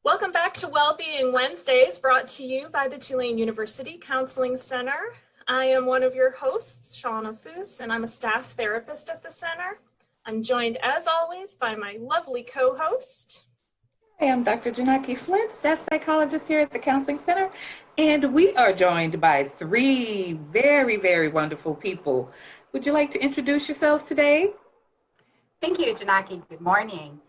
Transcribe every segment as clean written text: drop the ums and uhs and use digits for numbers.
Welcome back to Wellbeing Wednesdays, brought to you by the Tulane University Counseling Center. I am one of your hosts, Shawna Foose, and I'm a staff therapist at the center. I'm joined, as always, by my lovely co-host. I am Dr. Jinaki, Flint, staff psychologist here at the Counseling Center, and we are joined by three very wonderful people. Would you like to introduce yourselves today? Thank you, Jinaki. Good morning.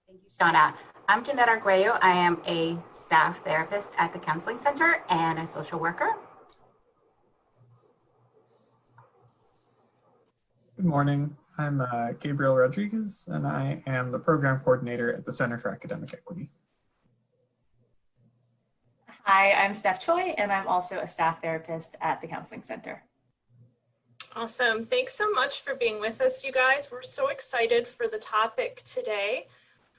Thank you, Shawna. I'm Ginette Arguello. I am a staff therapist at the Counseling Center and a social worker. Good morning. I'm Gabriel Rodriguez, and I am the program coordinator at the Center for Academic Equity. Hi, I'm Steph Choy, and I'm also a staff therapist at the Counseling Center. Awesome. Thanks so much for being with us, you guys. We're so excited for the topic today.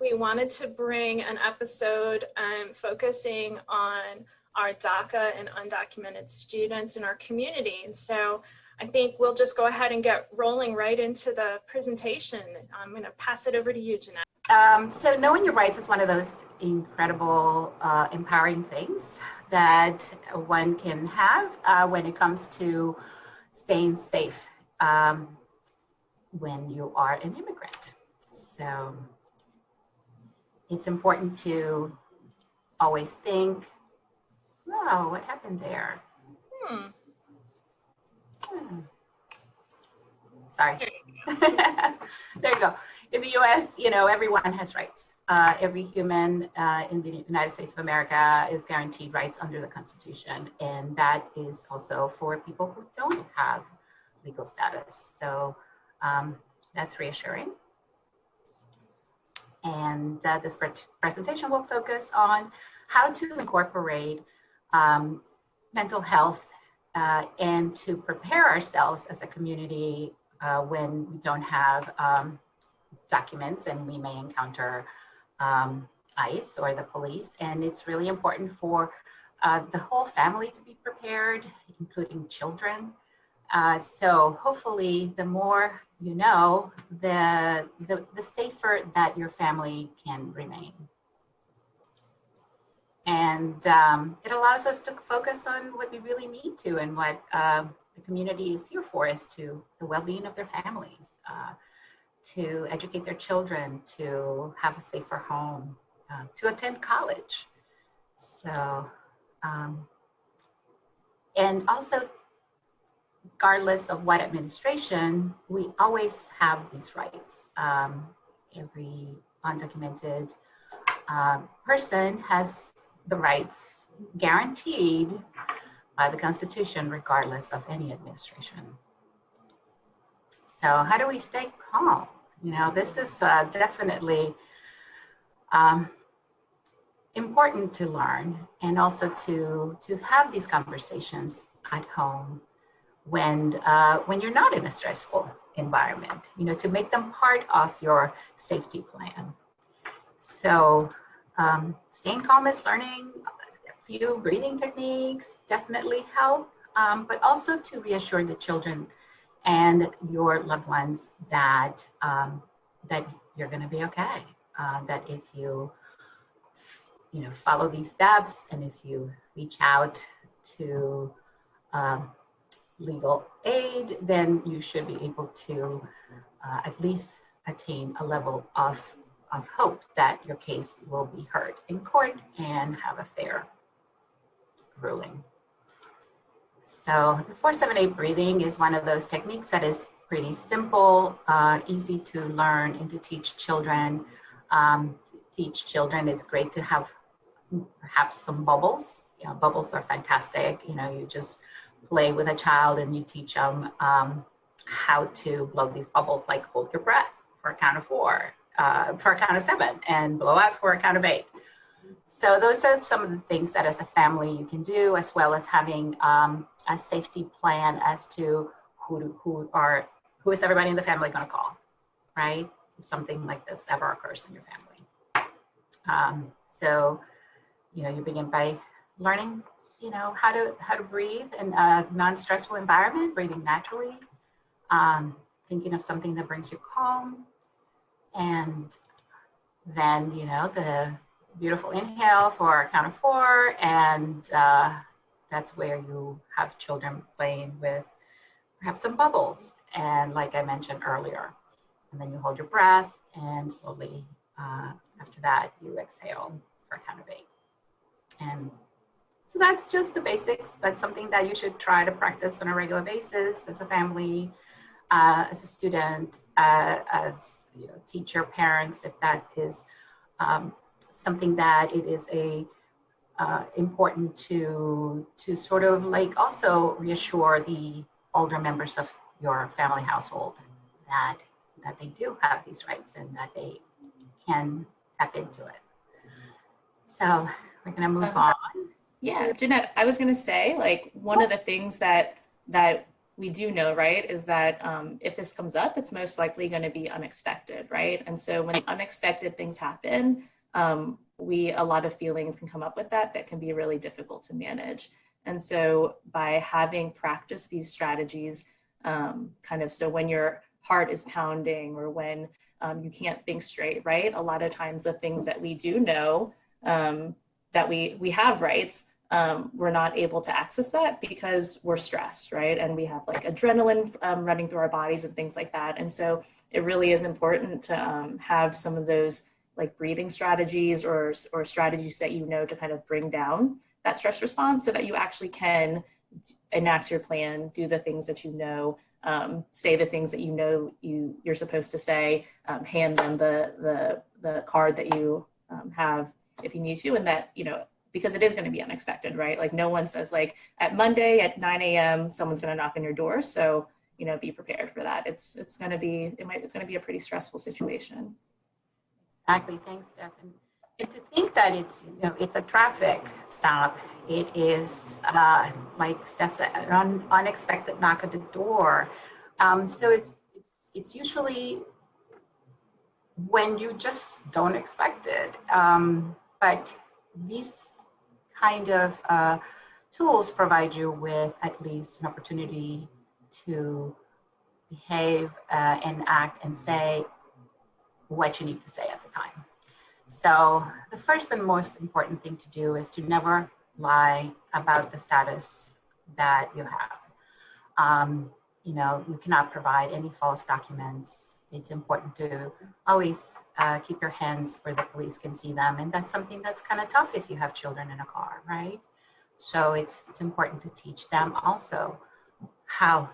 We wanted to bring an episode focusing on our DACA and undocumented students in our community. And so I think we'll just go ahead and get rolling right into the presentation. I'm going to pass it over to you, Ginette. So knowing your rights is one of those incredible, empowering things that one can have when it comes to staying safe when you are an immigrant. So it's important to always think, oh, what happened there? Sorry. There you go. In the US, everyone has rights. Every human in the United States of America is guaranteed rights under the Constitution. And that is also for people who don't have legal status. So that's reassuring. And this presentation will focus on how to incorporate mental health and to prepare ourselves as a community when we don't have documents and we may encounter ICE or the police. And it's really important for the whole family to be prepared, including children. So hopefully the more you know, the safer that your family can remain. And it allows us to focus on what we really need to and what the community is here for, is to the well-being of their families, to educate their children, to have a safer home, to attend college. So, and also, regardless of what administration, we always have these rights. Every undocumented person has the rights guaranteed by the Constitution, regardless of any administration. So how do we stay calm? This is definitely important to learn, and also to have these conversations at home when you're not in a stressful environment, to make them part of your safety plan. So staying calm is learning a few breathing techniques definitely help, but also to reassure the children and your loved ones that that you're going to be okay. That if you follow these steps, and if you reach out to legal aid, then you should be able to at least attain a level of hope that your case will be heard in court and have a fair ruling. So the 4-7-8 breathing is one of those techniques that is pretty simple, easy to learn and to teach children. It's great to have perhaps some bubbles. Bubbles are fantastic. You just play with a child and you teach them how to blow these bubbles, like hold your breath for a count of 4, for a count of 7, and blow out for a count of 8. So those are some of the things that as a family you can do, as well as having a safety plan as to who is everybody in the family going to call, right? If something like this ever occurs in your family. So, you begin by learning, how to breathe in a non-stressful environment, breathing naturally, thinking of something that brings you calm, and then, beautiful inhale for a count of 4, and that's where you have children playing with perhaps some bubbles, and like I mentioned earlier. And then you hold your breath, and slowly after that, you exhale for a count of 8. And so that's just the basics. That's something that you should try to practice on a regular basis as a family, as a student, as teacher, parents, if that is something that it is important to sort of like also reassure the older members of your family household that they do have these rights and that they can tap into it. So we're going to move on. Yeah, Ginette, I was going to say, like, one of the things that we do know, right, is that if this comes up, it's most likely going to be unexpected, right? And so when unexpected things happen, a lot of feelings can come up with that can be really difficult to manage. And so by having practiced these strategies, so when your heart is pounding or when you can't think straight, right? A lot of times the things that we do know that we have rights, we're not able to access that because we're stressed, right? And we have like adrenaline running through our bodies and things like that. And so it really is important to have some of those like breathing strategies or strategies that to kind of bring down that stress response so that you actually can enact your plan, do the things that say the things that you're supposed to say, hand them the card that you have if you need to, and that, because it is going to be unexpected, right? Like no one says like at Monday at 9 a.m. someone's going to knock on your door. So, be prepared for that. It's going to be a pretty stressful situation. Exactly. Thanks, Steph. And to think that it's a traffic stop, it is like Steph said, an unexpected knock at the door. So it's usually when you just don't expect it. But these kind of tools provide you with at least an opportunity to behave and act and say what you need to say at the time. So the first and most important thing to do is to never lie about the status that you have. You cannot provide any false documents. It's important to always keep your hands where the police can see them. And that's something that's kind of tough if you have children in a car, right? So it's important to teach them also how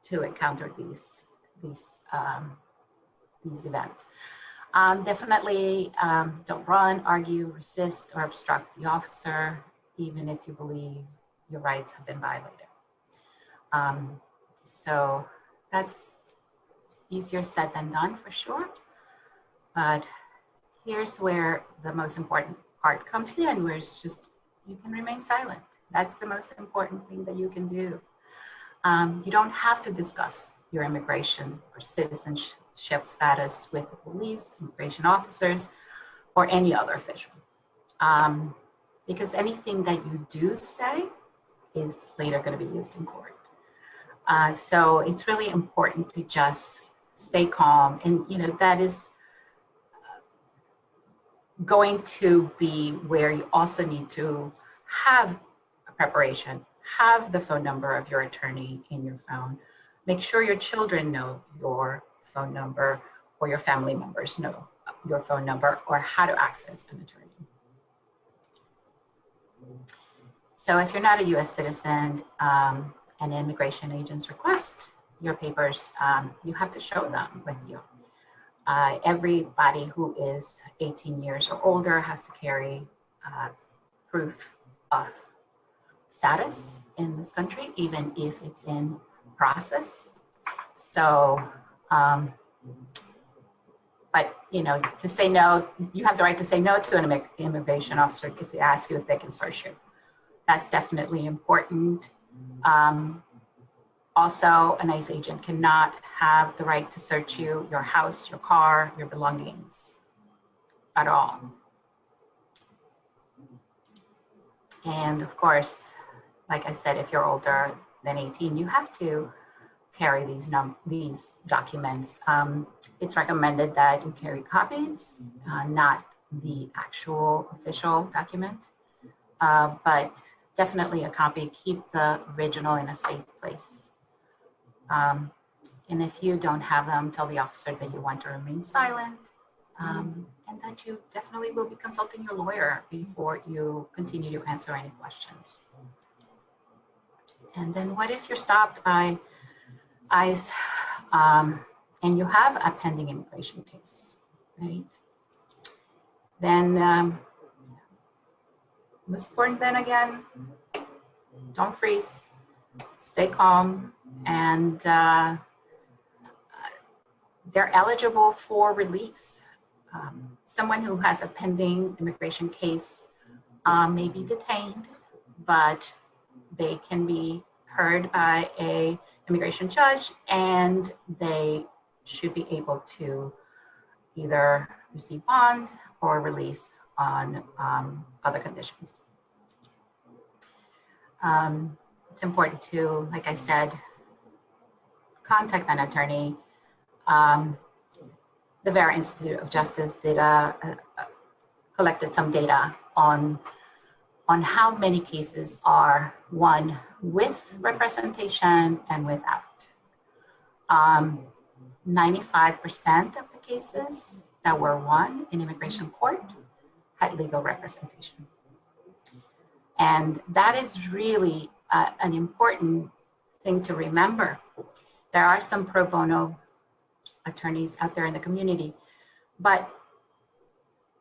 to encounter these events. Definitely don't run, argue, resist, or obstruct the officer, even if you believe your rights have been violated. So that's easier said than done for sure. But here's where the most important part comes in, where it's just, you can remain silent. That's the most important thing that you can do. You don't have to discuss your immigration or citizenship status with the police, immigration officers, or any other official. Because anything that you do say is later going to be used in court. So it's really important to just stay calm. And, that is going to be where you also need to have a preparation, have the phone number of your attorney in your phone. Make sure your children know your phone number or your family members know your phone number or how to access an attorney. So if you're not a US citizen and immigration agents request your papers, you have to show them with you. Everybody who is 18 years or older has to carry proof of status in this country, even if it's in process. So, but to say no, you have the right to say no to an immigration officer if they ask you if they can search you. That's definitely important. Also, an ICE agent cannot have the right to search you, your house, your car, your belongings at all. And of course, like I said, if you're older than 18, you have to carry these documents. It's recommended that you carry copies, not the actual official document, but definitely a copy. Keep the original in a safe place. And if you don't have them, tell the officer that you want to remain silent, and that you definitely will be consulting your lawyer before you continue to answer any questions. And then what if you're stopped by ICE and you have a pending immigration case, right? Then most important then again, don't freeze, stay calm, and they're eligible for release. Someone who has a pending immigration case may be detained, but they can be heard by an immigration judge, and they should be able to either receive bond or release on other conditions. It's important to, like I said, contact an attorney. The Vera Institute of Justice did collected some data on how many cases are won with representation and without. 95% of the cases that were won in immigration court had legal representation. And that is really an important thing to remember. There are some pro bono attorneys out there in the community, but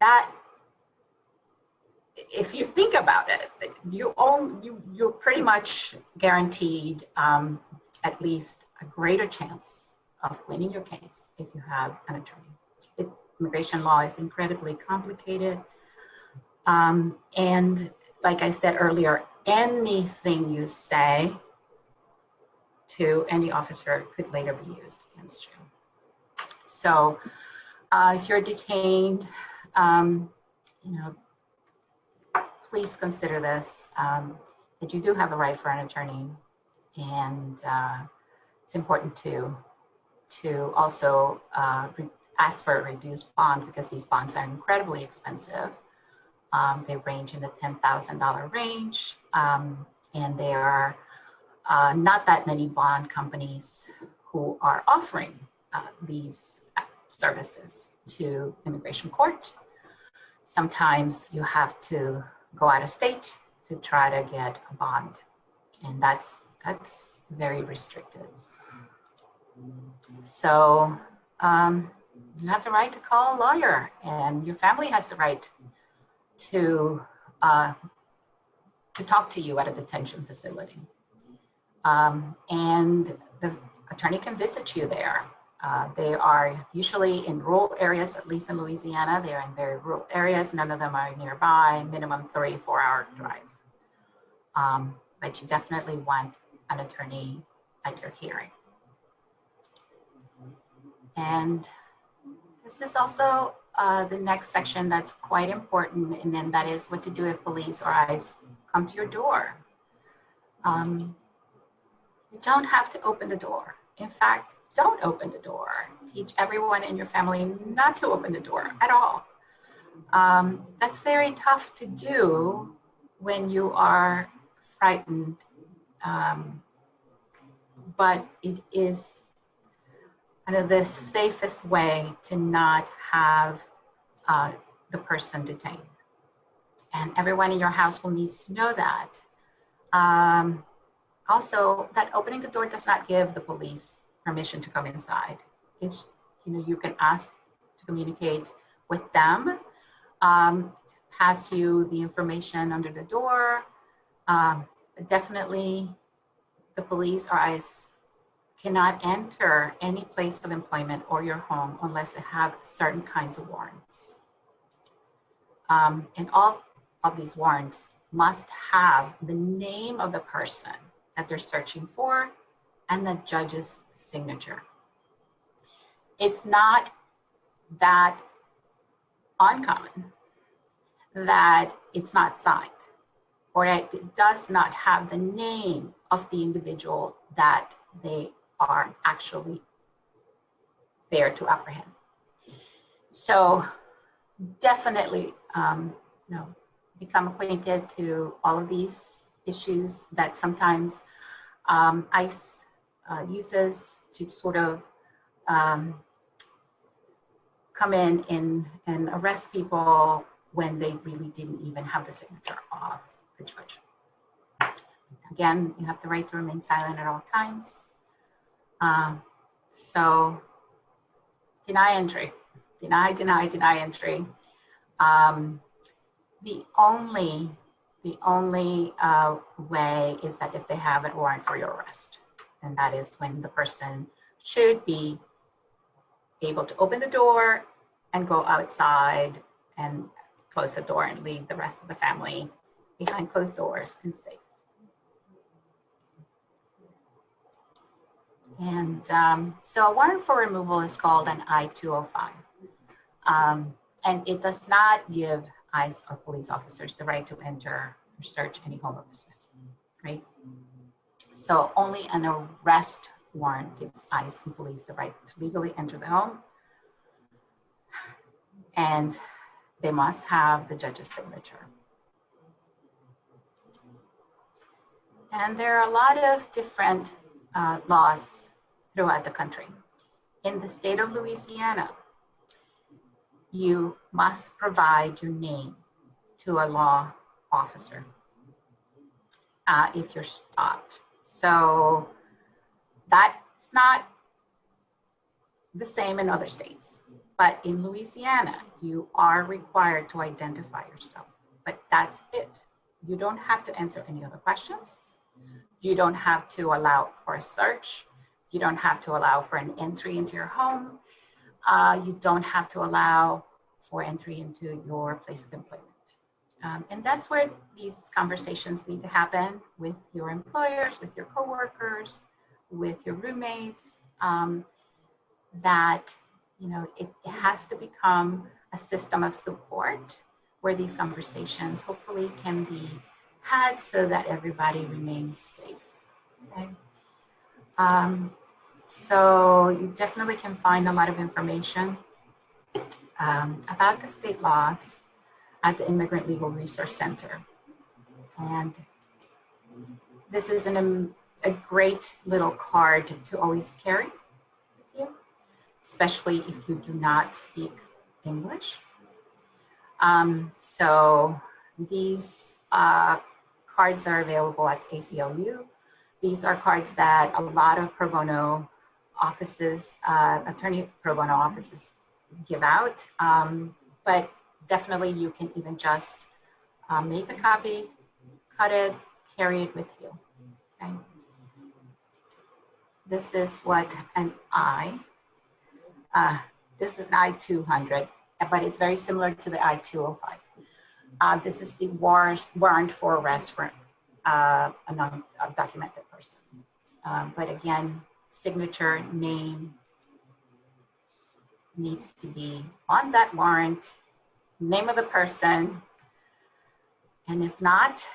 that, if you think about it, you're pretty much guaranteed at least a greater chance of winning your case if you have an attorney. Immigration law is incredibly complicated. And like I said earlier, anything you say to any officer could later be used against you. So if you're detained, please consider this, that you do have a right for an attorney, and it's important to also ask for a reduced bond, because these bonds are incredibly expensive. They range in the $10,000 range, and there are not that many bond companies who are offering these services to immigration court. Sometimes you have to go out of state to try to get a bond, and that's very restricted. So you have the right to call a lawyer, and your family has the right to talk to you at a detention facility. And the attorney can visit you there. They are usually in rural areas, at least in Louisiana. They are in very rural areas. None of them are nearby, minimum 3-4 hour drive. But you definitely want an attorney at your hearing. And this is also the next section that's quite important, and then that is what to do if police or ICE come to your door. You don't have to open the door. In fact, don't open the door. Teach everyone in your family not to open the door at all. That's very tough to do when you are frightened, but it is kind of the safest way to not have the person detained. And everyone in your house will need to know that. Also, that opening the door does not give the police permission to come inside. It's, you can ask to communicate with them, pass you the information under the door. But definitely the police or ICE cannot enter any place of employment or your home unless they have certain kinds of warrants. And all of these warrants must have the name of the person that they're searching for and the judge's signature. It's not that uncommon that it's not signed, or that it does not have the name of the individual that they are actually there to apprehend. So definitely, become acquainted to all of these issues that sometimes ICE uses to sort of come in and arrest people when they really didn't even have the signature of the judge. Again, you have the right to remain silent at all times. So deny entry, deny entry. The only way is that if they have a warrant for your arrest, and that is when the person should be able to open the door and go outside and close the door and leave the rest of the family behind closed doors and safe. And so a warrant for removal is called an I-205. And it does not give ICE or police officers the right to enter or search any home or business, right? So only an arrest warrant gives ICE and police the right to legally enter the home. And they must have the judge's signature. And there are a lot of different laws throughout the country. In the state of Louisiana, you must provide your name to a law officer if you're stopped. So that's not the same in other states, but in Louisiana, you are required to identify yourself, but that's it. You don't have to answer any other questions. You don't have to allow for a search. You don't have to allow for an entry into your home. You don't have to allow for entry into your place of employment. And that's where these conversations need to happen with your employers, with your coworkers, with your roommates, that it has to become a system of support where these conversations hopefully can be had so that everybody remains safe. Okay? So you definitely can find a lot of information about the state laws at the Immigrant Legal Resource Center. And this is a great little card to always carry with you, especially if you do not speak English. So these cards are available at ACLU. These are cards that a lot of pro bono offices, attorney pro bono offices give out, but definitely you can even just make a copy, cut it, carry it with you, okay? This is what an this is an I-200, but it's very similar to the I-205. This is the warrant for arrest for a non-documented person. But again, signature, name needs to be on that warrant, name of the person, and if not,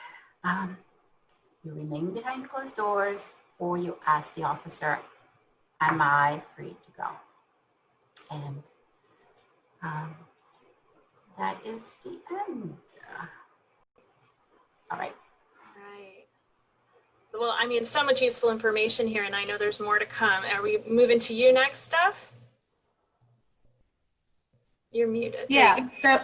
you remain behind closed doors or you ask the officer, am I free to go? And that is the end. All right. Right. Well, I mean, so much useful information here, and I know there's more to come. Are we moving to you next, Steph? You're muted. Yeah. So,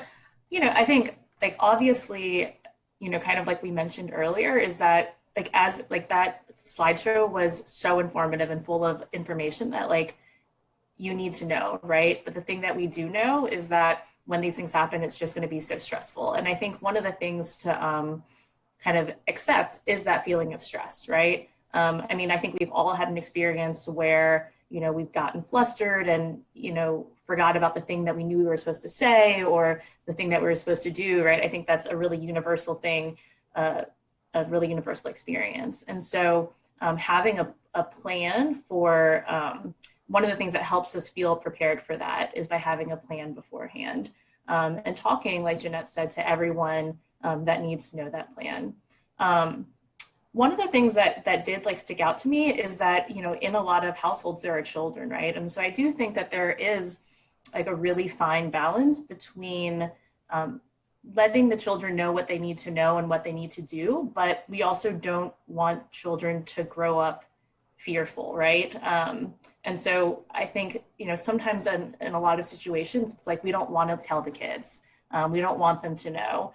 I think obviously, kind of like we mentioned earlier, is that that slideshow was so informative and full of information that you need to know, right? But the thing that we do know is that when these things happen, it's just going to be so stressful. And I think one of the things to kind of accept is that feeling of stress, right? I mean, I think we've all had an experience where, we've gotten flustered and, forgot about the thing that we knew we were supposed to say or the thing that we were supposed to do, right? I think that's a really universal thing, a really universal experience. And so having a plan for, one of the things that helps us feel prepared for that is by having a plan beforehand and talking, like Ginette said, to everyone that needs to know that plan. One of the things that did stick out to me is that, in a lot of households, there are children, right? And so I do think that there is like a really fine balance between letting the children know what they need to know and what they need to do, but we also don't want children to grow up fearful, right? And so I think, you know, sometimes in a lot of situations, it's like we don't want to tell the kids. We don't want them to know.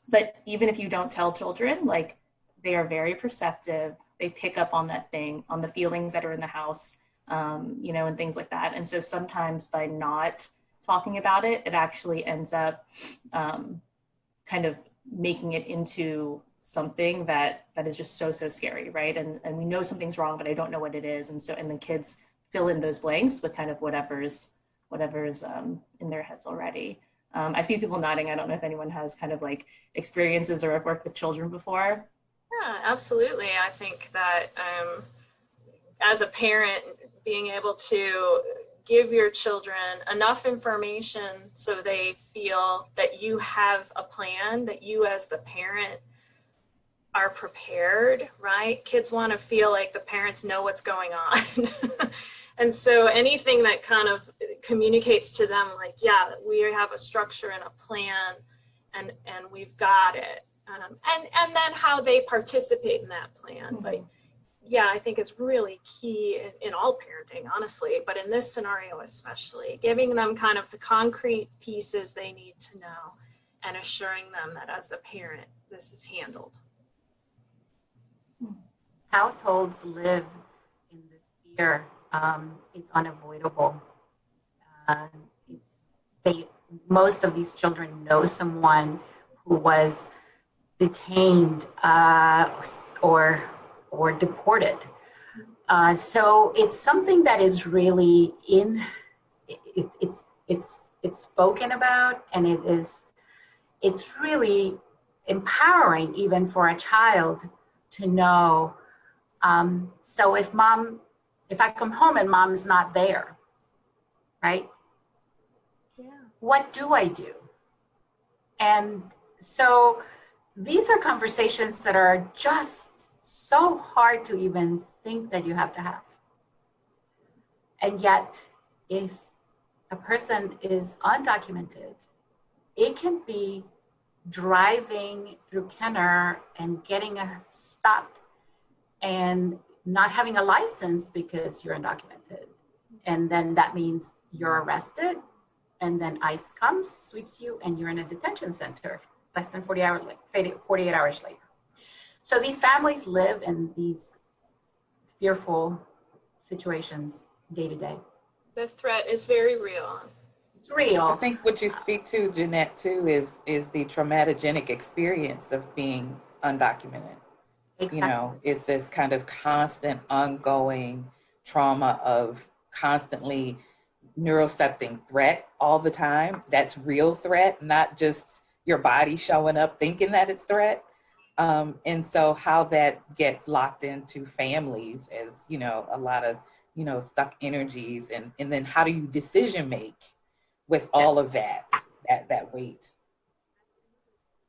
But even if you don't tell children, like they are very perceptive. They pick up on that thing, on the feelings that are in the house, you know, and things like that. And so sometimes by not talking about it, it actually ends up kind of making it into something that is just so scary, right? And we know something's wrong, but I don't know what it is. And the kids fill in those blanks with kind of whatever's in their heads already. I see people nodding. I don't know if anyone has kind of like experiences or have worked with children before. Yeah, absolutely. I think that as a parent, being able to give your children enough information so they feel that you have a plan, that you as the parent are prepared, right? Kids want to feel like the parents know what's going on. And so anything that kind of communicates to them like, yeah, we have a structure and a plan and we've got it. And then how they participate in that plan. Mm-hmm. But yeah, I think it's really key in all parenting, honestly, but in this scenario especially, giving them kind of the concrete pieces they need to know and assuring them that as the parent, this is handled. Households live in this fear. It's unavoidable. Most of these children know someone who was detained or deported. So it's something that is really it's spoken about, and it's really empowering even for a child to know. So if I come home and mom's not there, right? Yeah. What do I do? And so these are conversations that are just so hard to even think that you have to have. And yet, if a person is undocumented, it can be driving through Kenner and getting stopped and not having a license because you're undocumented. And then that means you're arrested, and then ICE comes, sweeps you, and you're in a detention center less than 48 hours later. So these families live in these fearful situations day to day. The threat is very real. It's real. I think what you speak to, Ginette, too, is the traumatogenic experience of being undocumented. Exactly. You know, it's this kind of constant, ongoing trauma of constantly neurocepting threat all the time. That's real threat, not just your body showing up thinking that it's threat. And so how that gets locked into families is, you know, a lot of, you know, stuck energies, and then how do you decision make with all of that weight?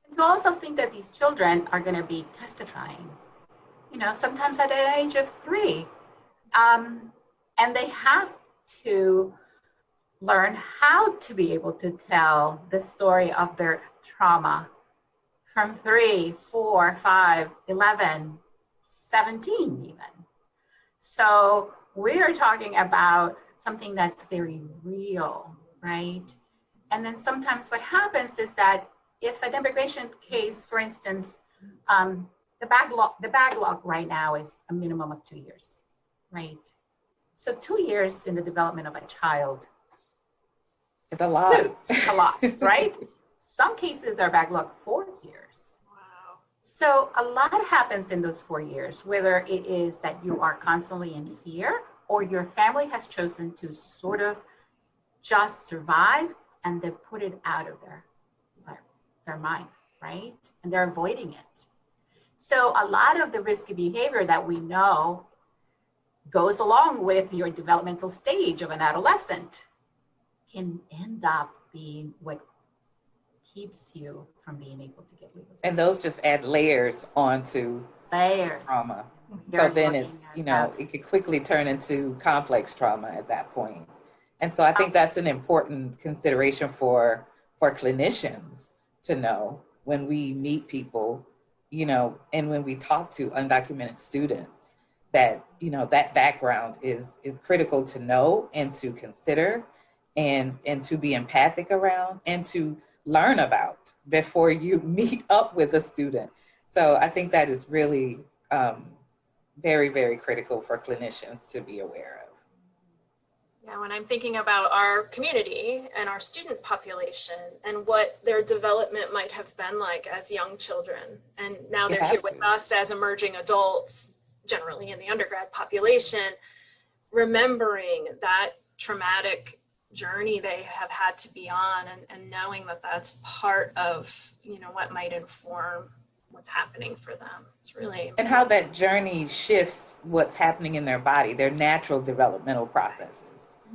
And to also think that these children are going to be testifying, you know, sometimes at the age of 3. And they have to learn how to be able to tell the story of their trauma from 3, 4, 5, 11, 17 even. So we are talking about something that's very real, right? And then sometimes what happens is that if an immigration case, for instance, the backlog right now is a minimum of 2 years, right? So 2 years in the development of a child. It's a lot. A lot, right? Some cases are backlogged 4 years. Wow. So a lot happens in those 4 years, whether it is that you are constantly in fear or your family has chosen to sort of just survive and they put it out of their mind, right? And they're avoiding it. So a lot of the risky behavior that we know goes along with your developmental stage of an adolescent can end up being what keeps you from being able to get legal status. And those just add layers onto trauma. So then it's, you know, it could quickly turn into complex trauma at that point. And so I think that's an important consideration for clinicians to know when we meet people, you know, and when we talk to undocumented students, that, you know, that background is critical to know and to consider and to be empathic around and to learn about before you meet up with a student. So I think that is really very, very critical for clinicians to be aware of. Yeah, when I'm thinking about our community and our student population and what their development might have been like as young children, and now they're here with us as emerging adults, generally in the undergrad population, remembering that traumatic journey they have had to be on, and knowing that that's part of, you know, what might inform what's happening for them. It's really and how that journey shifts what's happening in their body, their natural developmental processes.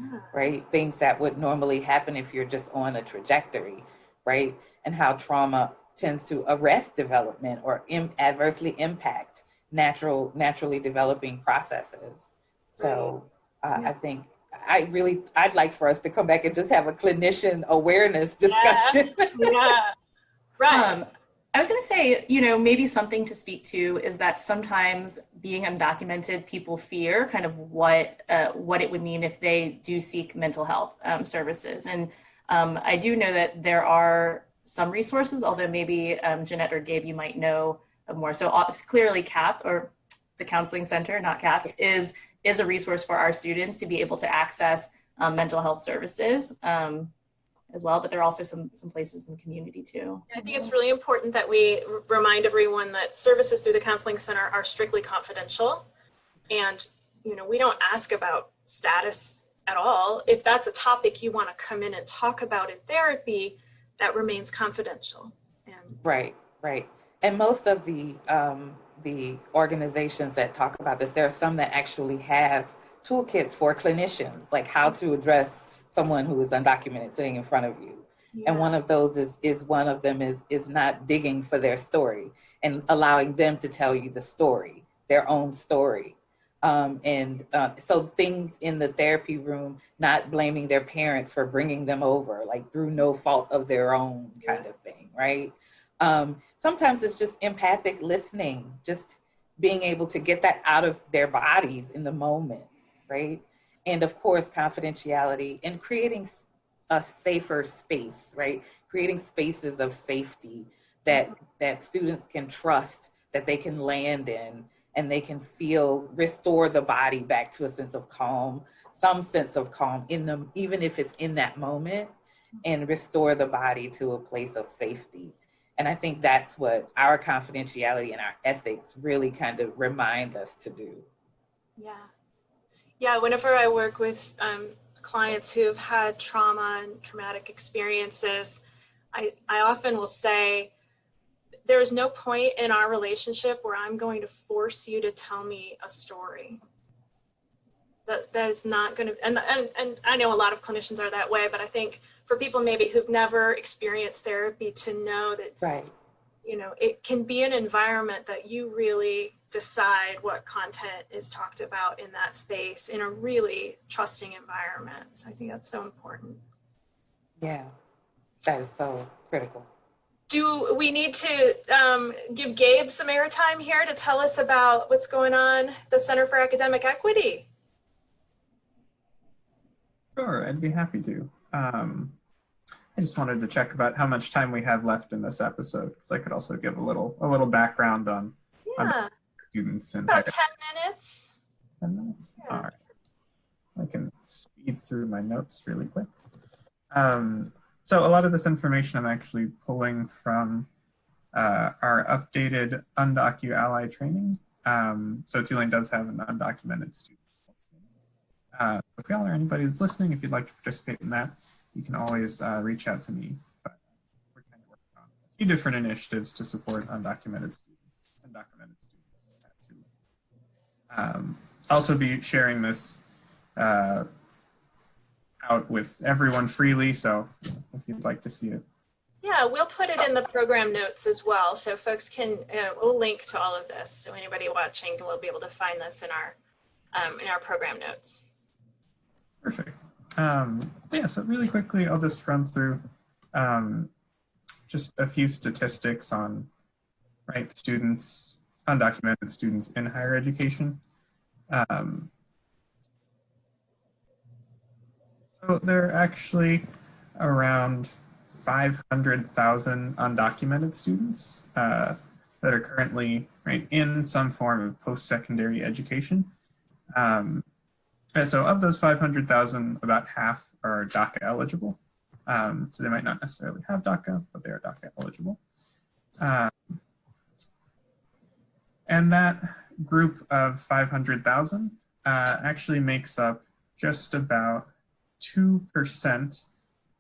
Yeah. Right? Things that would normally happen if you're just on a trajectory, right? And how trauma tends to arrest development or adversely impact naturally developing processes. So I think I'd like for us to come back and just have a clinician awareness discussion. Yeah. Right. I was going to say, you know, maybe something to speak to is that sometimes being undocumented, people fear kind of what it would mean if they do seek mental health services. And I do know that there are some resources, although maybe Ginette or Gabe, you might know more. So clearly CAP, or the Counseling Center, not CAPS, is a resource for our students to be able to access mental health services as well, but there are also some places in the community too. I think it's really important that we remind everyone that services through the Counseling Center are strictly confidential. And, you know, we don't ask about status at all. If that's a topic you want to come in and talk about in therapy, that remains confidential. And Right. And most of the organizations that talk about this, there are some that actually have toolkits for clinicians, like how to address someone who is undocumented sitting in front of you. yeah. And one of those is not digging for their story and allowing them to tell you the story, their own story. So things in the therapy room, not blaming their parents for bringing them over, like through no fault of their own kind of thing, right? Sometimes it's just empathic listening, just being able to get that out of their bodies in the moment, right? And of course, confidentiality and creating a safer space, right? Creating spaces of safety that students can trust, that they can land in, and they can restore the body back to a sense of calm, some sense of calm in them, even if it's in that moment, and restore the body to a place of safety. And I think that's what our confidentiality and our ethics really kind of remind us to do. Yeah, whenever I work with clients who have had trauma and traumatic experiences, I often will say, there's no point in our relationship where I'm going to force you to tell me a story. That is not going to, and I know a lot of clinicians are that way, but I think for people maybe who've never experienced therapy to know that, right, you know, it can be an environment that you really decide what content is talked about in that space in a really trusting environment. So I think that's so important. Yeah, that is so critical. Do we need to give Gabe some airtime here to tell us about what's going on at the Center for Academic Equity? Sure, I'd be happy to. I just wanted to check about how much time we have left in this episode, because I could also give a little background on students. And about 10 minutes. 10 minutes? Yeah. All right. I can speed through my notes really quick. So a lot of this information I'm actually pulling from our updated Undocu Ally training. So Tulane does have an undocumented student. If y'all or anybody that's listening, if you'd like to participate in that, you can always reach out to me. But we're kind of working on a few different initiatives to support undocumented students and documented students at Tulane. Also be sharing this out with everyone freely, so if you'd like to see it. Yeah, we'll put it in the program notes as well, so folks can, we'll link to all of this, so anybody watching will be able to find this in our program notes. Perfect. Yeah, so really quickly, I'll just run through just a few statistics on students, undocumented students in higher education. So there are actually around 500,000 undocumented students that are currently in some form of post-secondary education. So of those 500,000, about half are DACA eligible. So they might not necessarily have DACA, but they are DACA eligible. And that group of 500,000 actually makes up just about 2%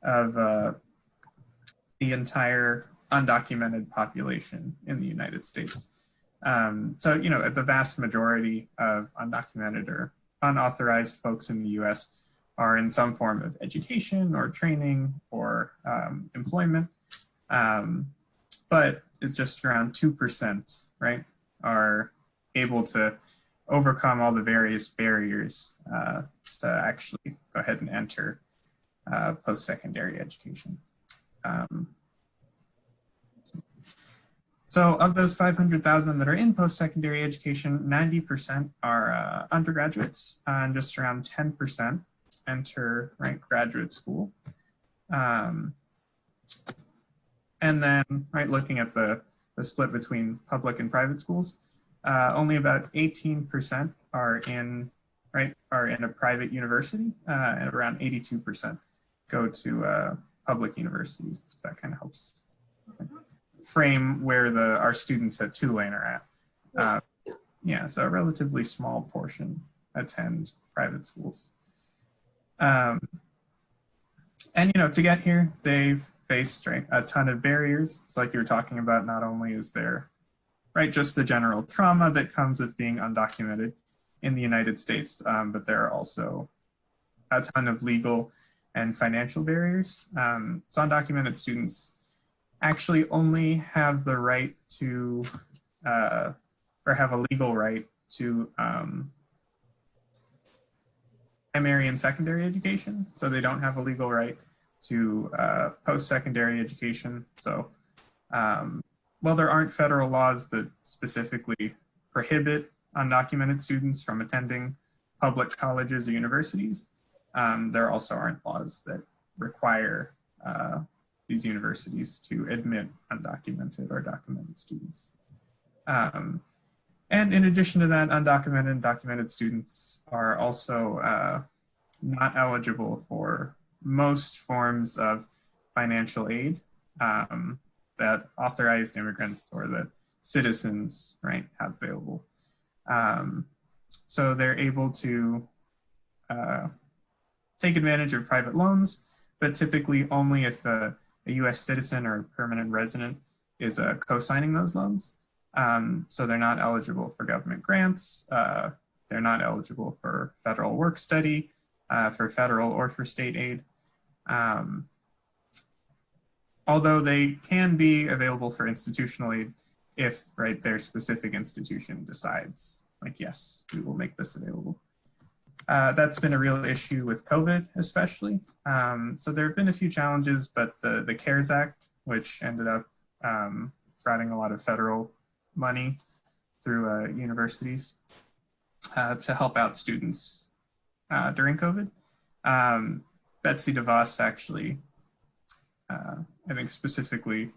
of the entire undocumented population in the United States. So, the vast majority of undocumented or unauthorized folks in the US are in some form of education or training or employment. But it's just around 2%, are able to overcome all the various barriers to actually go ahead and enter post-secondary education. So of those 500,000 that are in post-secondary education, 90% are undergraduates, and just around 10% enter graduate school. And then looking at the split between public and private schools, only about 18% are in a private university, and around 82% go to public universities. So that kind of helps frame where our students at Tulane are at. Yeah, so a relatively small portion attend private schools. And to get here, they've faced a ton of barriers. So like you were talking about, not only is there just the general trauma that comes with being undocumented in the United States, but there are also a ton of legal and financial barriers. So undocumented students actually only have the right to, or have a legal right to primary and secondary education. So they don't have a legal right to post-secondary education. So while there aren't federal laws that specifically prohibit undocumented students from attending public colleges or universities, there also aren't laws that require these universities to admit undocumented or documented students. And in addition to that, undocumented and documented students are also not eligible for most forms of financial aid that authorized immigrants or that citizens have available. So they're able to take advantage of private loans, but typically only if a US citizen or a permanent resident is co-signing those loans. So they're not eligible for government grants. They're not eligible for federal work study, for federal or for state aid. Although they can be available for institutional aid if their specific institution decides, yes, we will make this available. That's been a real issue with COVID, especially. So there have been a few challenges, but the CARES Act, which ended up providing a lot of federal money through universities to help out students during COVID. Betsy DeVos actually, I think specifically,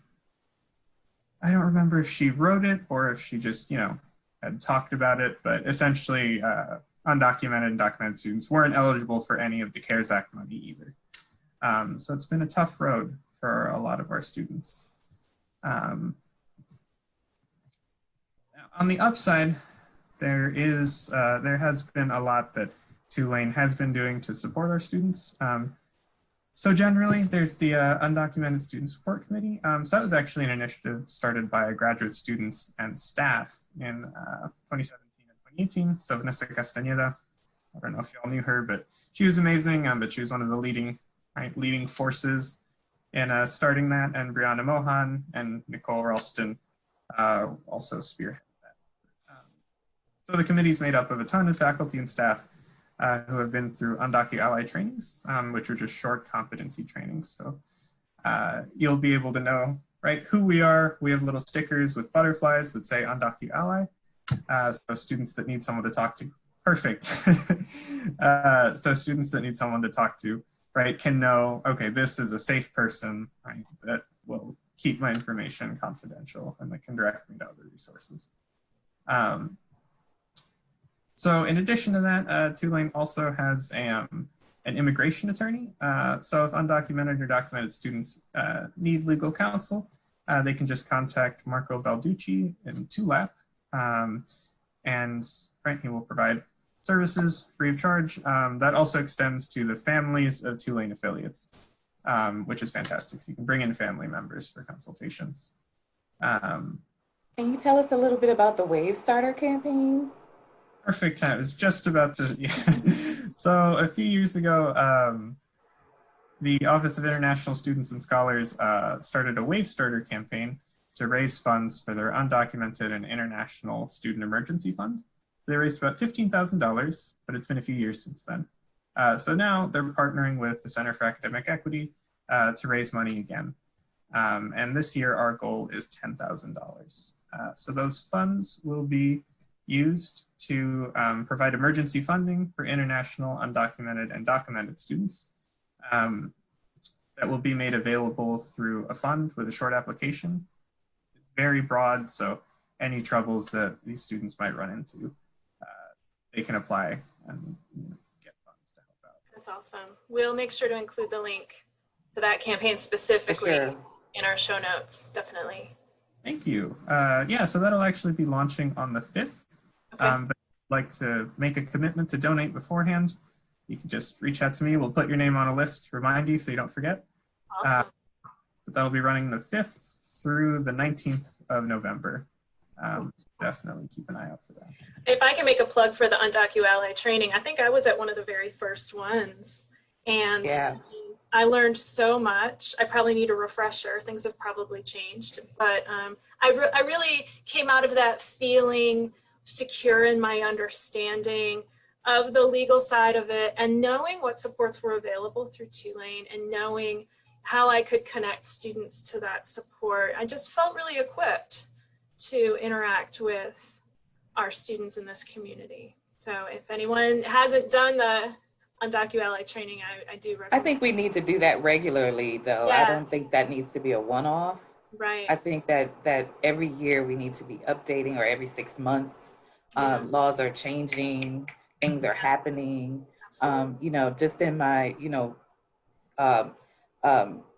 I don't remember if she wrote it or if she just, had talked about it, but essentially undocumented and documented students weren't eligible for any of the CARES Act money either. So it's been a tough road for a lot of our students. On the upside, there has been a lot that Tulane has been doing to support our students. So generally, there's the Undocumented Student Support Committee. So that was actually an initiative started by graduate students and staff in 2017 and 2018. So Vanessa Castañeda, I don't know if y'all knew her, but she was amazing. But she was one of the leading forces in starting that. And Brianna Mohan and Nicole Ralston also spearheaded that. So the committee is made up of a ton of faculty and staff who have been through Undocumented Ally trainings, which are just short competency trainings. So you'll be able to know, right, who we are. We have little stickers with butterflies that say Undocumented Ally. So students that need someone to talk to, perfect. So students that need someone to talk to, right, can know, okay, this is a safe person, right, that will keep my information confidential and that can direct me to other resources. So in addition to that, Tulane also has an immigration attorney. So if undocumented or documented students need legal counsel, they can just contact Marco Balducci in TULAP, and right, he will provide services free of charge. That also extends to the families of Tulane affiliates, which is fantastic. So you can bring in family members for consultations. Can you tell us a little bit about the Wave Starter campaign? Perfect time. It was just about to, yeah. So a few years ago, the Office of International Students and Scholars started a Wave Starter campaign to raise funds for their undocumented and international student emergency fund. They raised about $15,000, but it's been a few years since then. So now they're partnering with the Center for Academic Equity to raise money again. And this year our goal is $10,000. So those funds will be used to provide emergency funding for international undocumented and documented students that will be made available through a fund with a short application. It's very broad, so any troubles that these students might run into, they can apply and get funds to help out. That's awesome. We'll make sure to include the link to that campaign specifically in our show notes, definitely. Thank you. Yeah, so that'll actually be launching on the 5th. Okay. But if you'd like to make a commitment to donate beforehand, you can just reach out to me. We'll put your name on a list to remind you so you don't forget. Awesome. But that'll be running the 5th through the 19th of November. So definitely keep an eye out for that. If I can make a plug for the Undocumented Ally training, I think I was at one of the very first ones. And Yeah. I learned so much. I probably need a refresher. Things have probably changed. But I really came out of that feeling secure in my understanding of the legal side of it and knowing what supports were available through Tulane and knowing how I could connect students to that support. I just felt really equipped to interact with our students in this community. So if anyone hasn't done the Undocumented Ally training, I do recommend. I think we need to do that regularly, though. Yeah. I don't think that needs to be a one-off. Right. I think that every year we need to be updating, or every 6 months. Yeah. Laws are changing, things are happening. Absolutely. Just in my,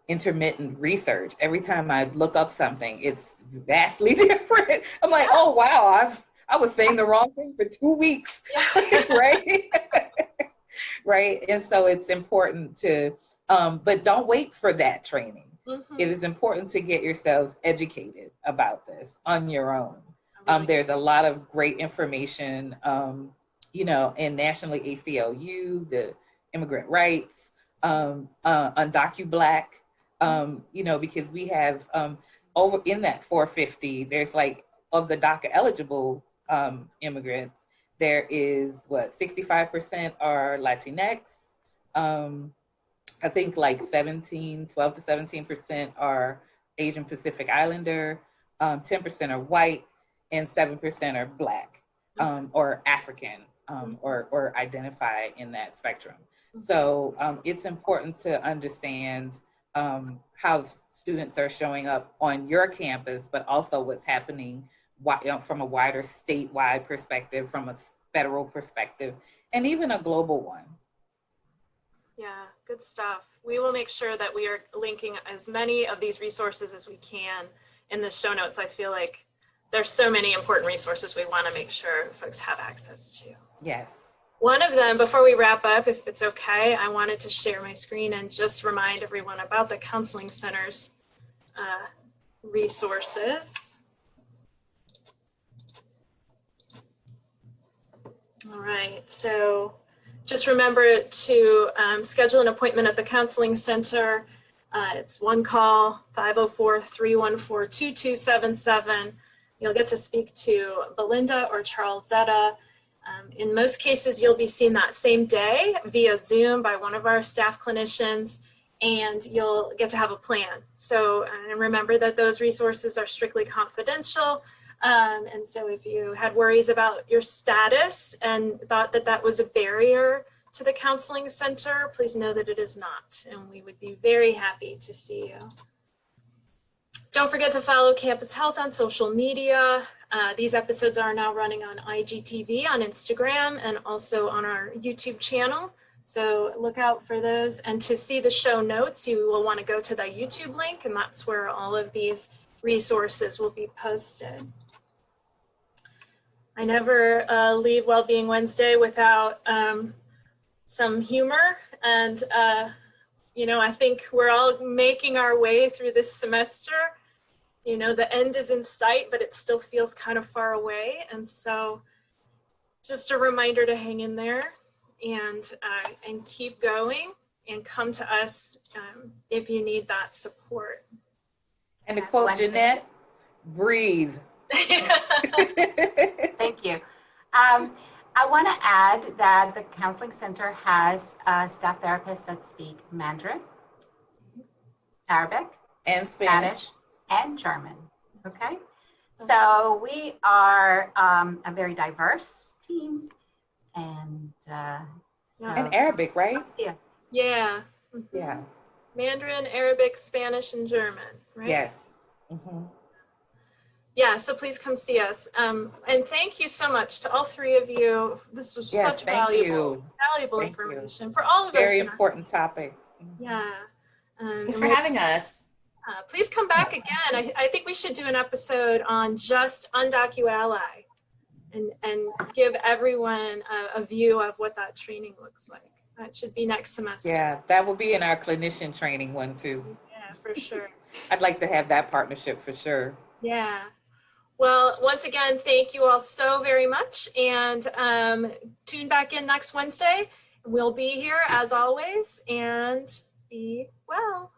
intermittent research, every time I look up something, it's vastly different. I'm like, oh wow, I was saying the wrong thing for 2 weeks, right? Right. And so it's important to, but don't wait for that training. Mm-hmm. It is important to get yourselves educated about this on your own. Really There's a lot of great information, in nationally ACLU, the immigrant rights, UndocuBlack, because we have over in that 450, there's like, of the DACA eligible immigrants, there is 65% are Latinx. I think like 12 to 17% are Asian Pacific Islander, 10% are white, and 7% are Black or African or identify in that spectrum. So it's important to understand how students are showing up on your campus, but also what's happening from a wider statewide perspective, from a federal perspective, and even a global one. Yeah, good stuff. We will make sure that we are linking as many of these resources as we can in the show notes. I feel like there's so many important resources we want to make sure folks have access to. Yes. One of them, before we wrap up, if it's okay, I wanted to share my screen and just remind everyone about the Counseling Center's resources. All right, so just remember to schedule an appointment at the Counseling Center. It's one call, 504-314-2277. You'll get to speak to Belinda or Charles Zetta. In most cases, you'll be seen that same day via Zoom by one of our staff clinicians, and you'll get to have a plan. So and remember that those resources are strictly confidential. And so if you had worries about your status and thought that that was a barrier to the counseling center, please know that it is not, and we would be very happy to see you. Don't forget to follow Campus Health on social media. These episodes are now running on IGTV, on Instagram, and also on our YouTube channel. So look out for those. And to see the show notes, you will want to go to the YouTube link, and that's where all of these resources will be posted. I never leave Wellbeing Wednesday without some humor. And, you know, I think we're all making our way through this semester. You know, the end is in sight, but it still feels kind of far away. And so just a reminder to hang in there and keep going and come to us if you need that support. And to quote Ginette, breathe. Thank you. I want to add that the counseling center has staff therapists that speak Mandarin, Arabic, And Spanish, and German. Okay, so we are a very diverse team, and so, And Arabic, right? yes, Yeah. Yeah. Mandarin, Arabic, Spanish, and German, right? Yes. Mm-hmm. Yeah, so please come see us. And thank you so much to all three of you. This was Yes, such thank valuable you. Valuable Thank you. information for all of us. Very in our- important topic. Yeah. Thanks and for having us. please come back again. I think we should do an episode on just Undocumented Ally and give everyone a view of what that training looks like. That should be next semester. Yeah, that will be in our clinician training one too. Yeah, for sure. I'd like to have that partnership for sure. Yeah. Well, once again, thank you all so very much. And tune back in next Wednesday. We'll be here as always, and be well.